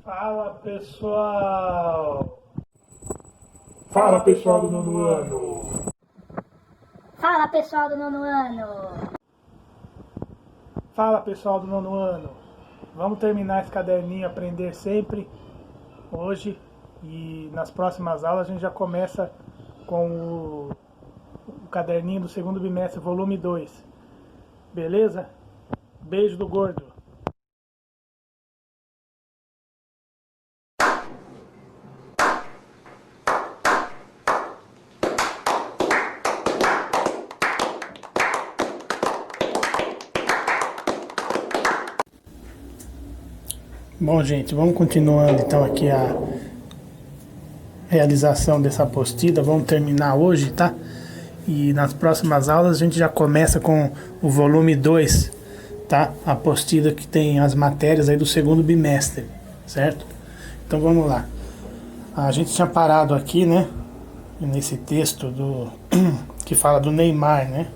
Fala pessoal! Fala pessoal do nono ano! Fala pessoal do nono ano! Fala pessoal do nono ano! Vamos terminar esse caderninho Aprender Sempre hoje e nas próximas aulas a gente já começa com o caderninho do segundo bimestre, volume 2. Beleza? Beijo do gordo! Bom, gente, vamos continuando então aqui a realização dessa apostila. Vamos terminar hoje, tá? E nas próximas aulas a gente já começa com o volume 2, tá? A apostila que tem as matérias aí do segundo bimestre, certo? Então vamos lá. A gente tinha parado aqui, né? Nesse texto que fala do Neymar, né?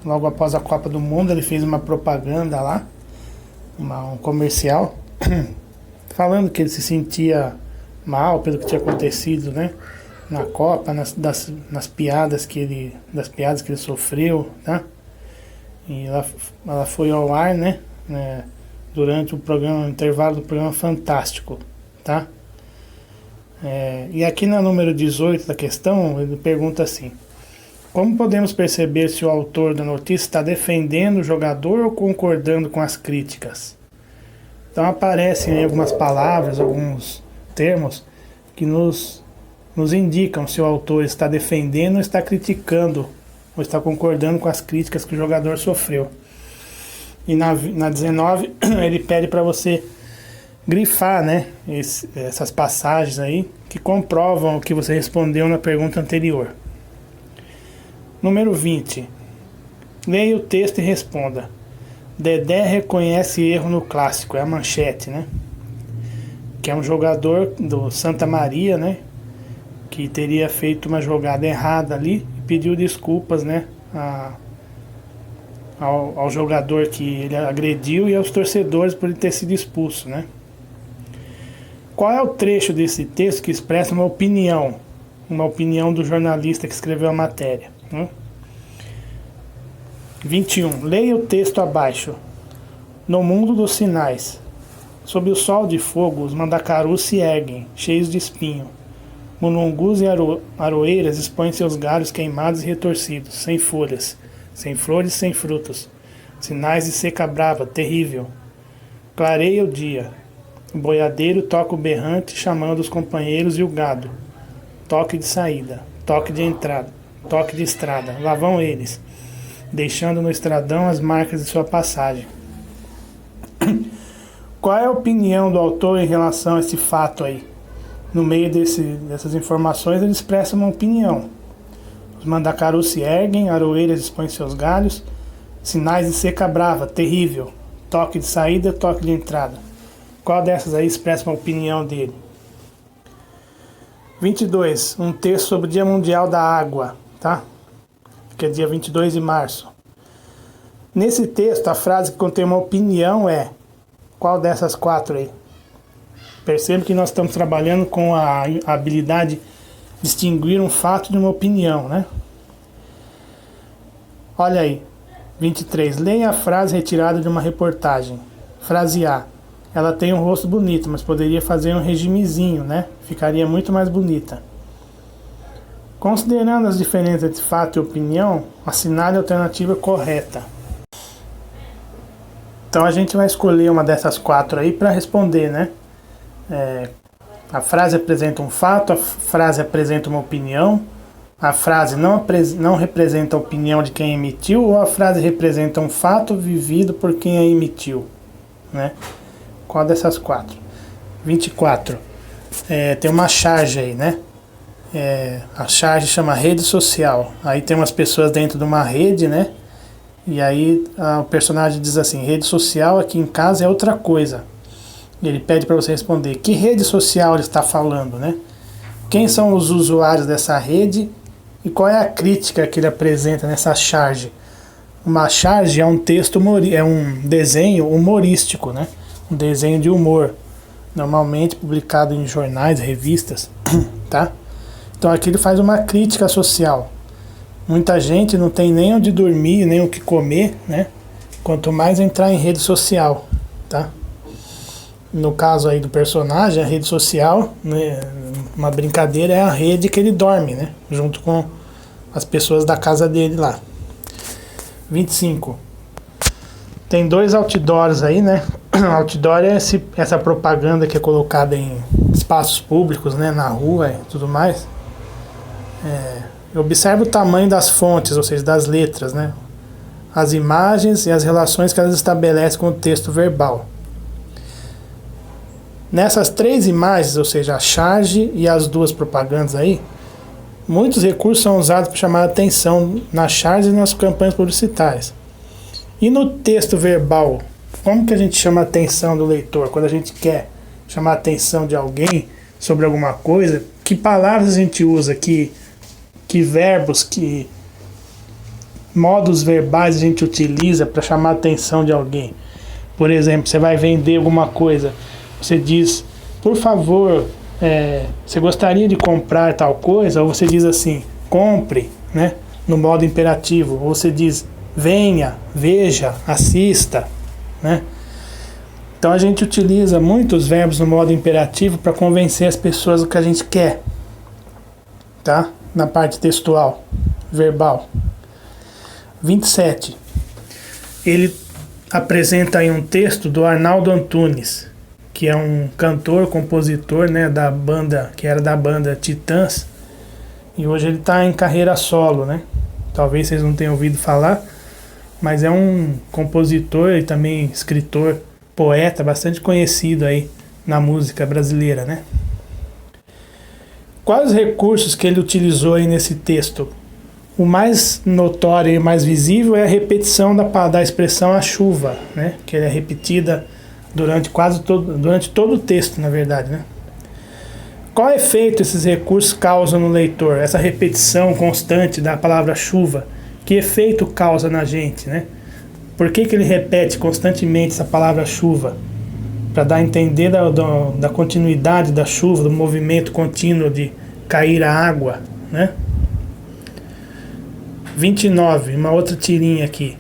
Logo após a Copa do Mundo ele fez uma propaganda lá, um comercial, falando que ele se sentia mal pelo que tinha acontecido, né, na Copa, nas piadas que ele sofreu, tá? E ela foi ao ar, né, durante o programa, o intervalo do programa Fantástico, tá? E aqui na número 18 da questão, ele pergunta assim: como podemos perceber se o autor da notícia está defendendo o jogador ou concordando com as críticas? Então aparecem aí algumas palavras, alguns termos que nos indicam se o autor está defendendo ou está criticando, ou está concordando com as críticas que o jogador sofreu. E na 19 ele pede para você grifar, né, essas passagens aí que comprovam o que você respondeu na pergunta anterior. Número 20. Leia o texto e responda. Dedé reconhece erro no clássico. É a manchete, né? Que é um jogador do Santa Maria, né? Que teria feito uma jogada errada ali e pediu desculpas, né? Ao jogador que ele agrediu e aos torcedores por ele ter sido expulso, né? Qual é o trecho desse texto que expressa uma opinião? Uma opinião do jornalista que escreveu a matéria, né? 21. Leia o texto abaixo. No mundo dos sinais, sob o sol de fogo, os mandacarus se erguem, cheios de espinho. Mulungus e aroeiras expõem seus galhos queimados e retorcidos, sem folhas, sem flores, sem frutos. Sinais de seca brava, terrível. Clareia o dia. O boiadeiro toca o berrante, chamando os companheiros e o gado. Toque de saída, toque de entrada, toque de estrada. Lá vão eles, deixando no estradão as marcas de sua passagem. Qual é a opinião do autor em relação a esse fato aí? No meio dessas informações ele expressa uma opinião. Os mandacarus se erguem, aroeiras expõem seus galhos, sinais de seca brava, terrível, toque de saída, toque de entrada. Qual dessas aí expressa uma opinião dele? 22. Um texto sobre o Dia Mundial da Água, tá? Que é dia 22 de março. Nesse texto, a frase que contém uma opinião é: qual dessas quatro aí? Perceba que nós estamos trabalhando com a habilidade de distinguir um fato de uma opinião, né? Olha aí, 23. Leia a frase retirada de uma reportagem. Frase A: ela tem um rosto bonito, mas poderia fazer um regimezinho, né? Ficaria muito mais bonita. Considerando as diferenças entre fato e opinião, assinale a alternativa correta. Então a gente vai escolher uma dessas quatro aí para responder, né? A frase apresenta um fato, a frase apresenta uma opinião, a frase não representa a opinião de quem emitiu, ou a frase representa um fato vivido por quem a emitiu, né? Qual dessas quatro? 24. Tem uma charge aí, né? A charge chama rede social. Aí tem umas pessoas dentro de uma rede, né? E aí o personagem diz assim: rede social aqui em casa é outra coisa. E ele pede para você responder que rede social ele está falando, né? Quem são os usuários dessa rede e qual é a crítica que ele apresenta nessa charge. Uma charge é um texto, é um desenho humorístico, né? Um desenho de humor. normalmente publicado em jornais, revistas, tá? Então aqui ele faz uma crítica social. Muita gente não tem nem onde dormir, nem o que comer, né? Quanto mais entrar em rede social, tá? No caso aí do personagem, a rede social, né, uma brincadeira, é a rede que ele dorme, né? Junto com as pessoas da casa dele lá. 25. Tem 2 outdoors aí, né? Outdoor é essa propaganda que é colocada em espaços públicos, né? Na rua e tudo mais. Observe o tamanho das fontes, ou seja, das letras, né? As imagens e as relações que elas estabelecem com o texto verbal. Nessas 3 imagens, ou seja, a charge e as 2 propagandas aí, muitos recursos são usados para chamar a atenção nas charges e nas campanhas publicitárias. E no texto verbal, como que a gente chama a atenção do leitor? Quando a gente quer chamar a atenção de alguém sobre alguma coisa, que palavras a gente usa, que verbos, que modos verbais a gente utiliza para chamar a atenção de alguém? Por exemplo, você vai vender alguma coisa, você diz, por favor, você gostaria de comprar tal coisa? Ou você diz assim, compre, né? No modo imperativo. Ou você diz, venha, veja, assista, né? Então a gente utiliza muitos verbos no modo imperativo para convencer as pessoas do que a gente quer, tá? Na parte textual, verbal. 27. Ele apresenta aí um texto do Arnaldo Antunes, que é um cantor, compositor, né, da banda, que era da banda Titãs, e hoje ele está em carreira solo, né? Talvez vocês não tenham ouvido falar, mas é um compositor e também escritor, poeta, bastante conhecido aí na música brasileira, né? Quais os recursos que ele utilizou aí nesse texto? O mais notório e mais visível é a repetição da expressão a chuva, né? Que é repetida durante todo o texto, na verdade, né? Qual efeito esses recursos causam no leitor? Essa repetição constante da palavra chuva, que efeito causa na gente, né? Por que ele repete constantemente essa palavra chuva? Para dar a entender da continuidade da chuva, do movimento contínuo de cair a água, né? 29, uma outra tirinha aqui.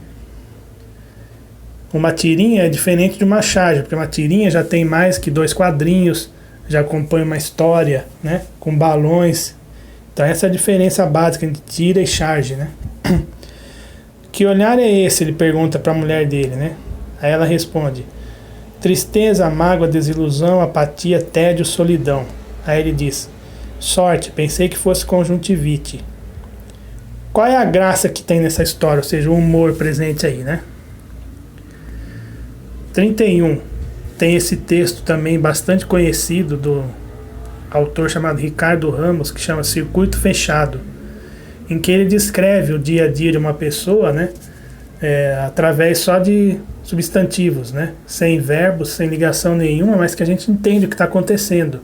Uma tirinha é diferente de uma charge, porque uma tirinha já tem mais que 2 quadrinhos, já compõe uma história, né? Com balões. Então essa é a diferença básica entre tira e charge, né? Que olhar é esse? Ele pergunta para a mulher dele, né? Aí ela responde: tristeza, mágoa, desilusão, apatia, tédio, solidão. Aí ele diz: sorte, pensei que fosse conjuntivite. Qual é a graça que tem nessa história? Ou seja, o humor presente aí, né? 31. Tem esse texto também bastante conhecido do autor chamado Ricardo Ramos, que chama Circuito Fechado, em que ele descreve o dia a dia de uma pessoa, né? Através só de substantivos, né? Sem verbos, sem ligação nenhuma, mas que a gente entende o que está acontecendo.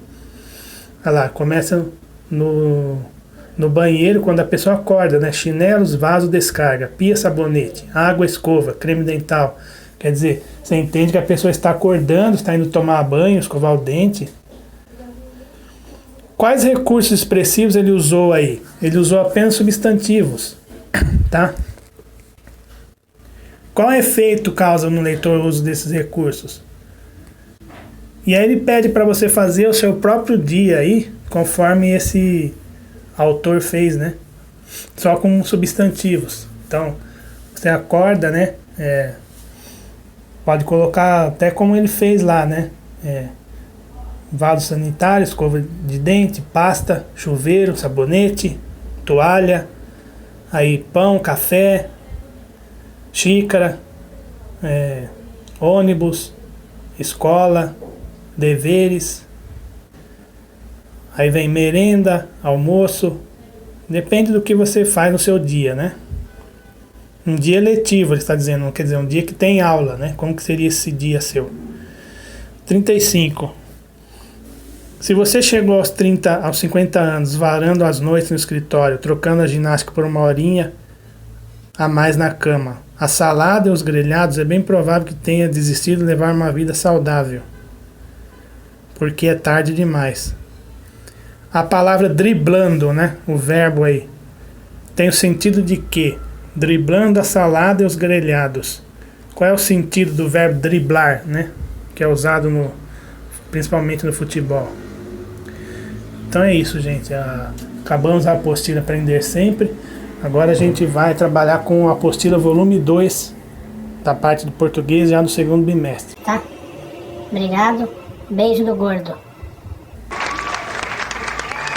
Olha lá, começa no banheiro quando a pessoa acorda, né? Chinelos, vaso, descarga, pia, sabonete, água, escova, creme dental. Quer dizer, você entende que a pessoa está acordando, está indo tomar banho, escovar o dente. Quais recursos expressivos ele usou aí? Ele usou apenas substantivos, tá? Qual efeito causa no leitor o uso desses recursos? E aí ele pede para você fazer o seu próprio dia aí, conforme esse autor fez, né? Só com substantivos. Então, você acorda, né? Pode colocar até como ele fez lá, né? Vaso sanitário, escova de dente, pasta, chuveiro, sabonete, toalha, aí pão, café, xícara, ônibus, escola, deveres. Aí vem merenda, almoço, depende do que você faz no seu dia, né? Um dia letivo, ele está dizendo, quer dizer, um dia que tem aula, né? Como que seria esse dia seu? 35. Se você chegou aos 50 anos, varando as noites no escritório, trocando a ginástica por uma horinha a mais na cama, a salada e os grelhados, é bem provável que tenha desistido de levar uma vida saudável. porque é tarde demais. A palavra driblando, né? O verbo aí. Tem o sentido de quê? Driblando a salada e os grelhados. Qual é o sentido do verbo driblar, né? Que é usado principalmente no futebol. Então é isso, gente. Acabamos a apostila Aprender Sempre. Agora a gente vai trabalhar com a apostila volume 2 da parte do português já no segundo bimestre. Tá? Obrigado. Beijo do gordo.